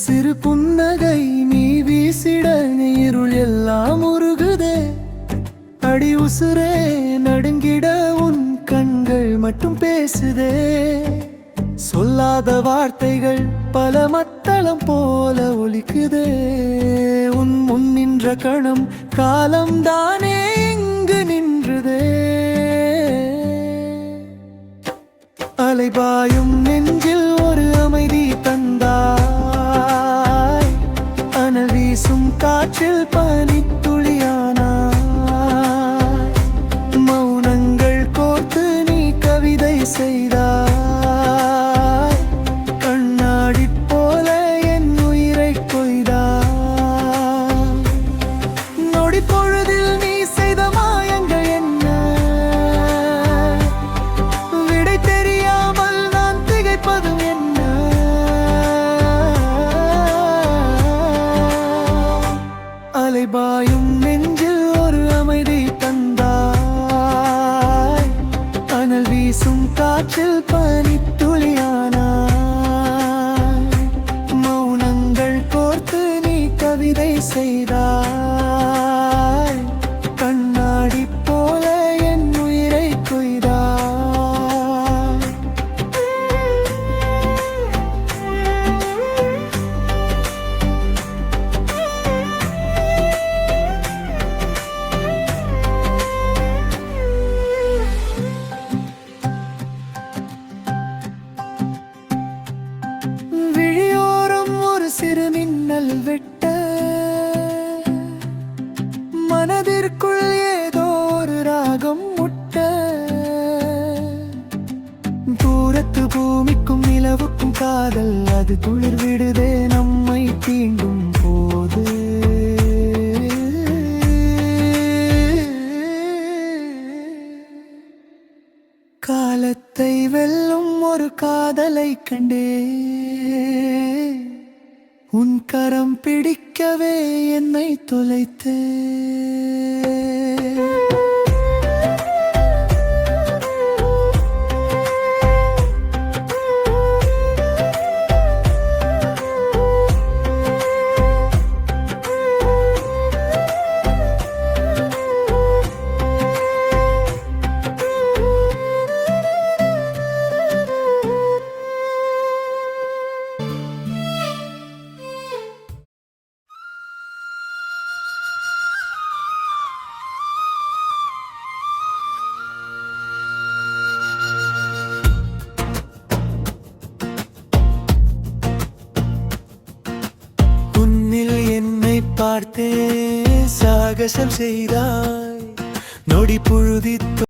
சிறு புன்னகை நீ வீசிட இருள் எல்லாம் உருகுதே. அடி உசுரே நடுங்கிட உன் கண்கள் மட்டும் பேசுதே. சொல்லாத வார்த்தைகள் பல மத்தளம் போல ஒலிக்குதே. உன் முன் நின்ற கணம் காலம் தானே இங்கு நின்றுதே. அலைபாயும் நெஞ்சில் ஒரு அமைதி தந்தாய். அனல் வீசும் காற்றில் பனித்துளியானாய். மௌனங்கள் கோர்த்து நீ கவிதை செய்தாய். கண்ணாடி போல என் உயிரை கொய்தாய். நொடி பொழுதில் நீ செய்த மாயங்கள் என்ன? விடை தெரியாமல் நான் திகைப்பதும் என்ன? அலைபாயும் நெஞ்சில் ஒரு அமைதி தந்தாய். அனல் வீசும் காற்றில் பனித்துளியானாய். மௌனங்கள் கோர்த்து நீ கவிதை செய்தாய். கண்ணாடி போல என் உயிரை கொய்தாய். விழியோரம் ஒரு சிறு மின்னல் வெட்ட மனதிற்குள் ஏதோ ஒரு ராகம் முட்ட. தூரத்து பூமிக்கும் நிலவுக்கும் காதல் அது குளிர் விடுதே நம்மை தீண்டும் போது. காலத்தை வெல்லும் ஒரு காதலை கண்டே. உன் கரம் பிடிக்கவே என்னை தொலைத்தே. பார்த்தே சாகசம் செய்தாய். நொடி புழுதி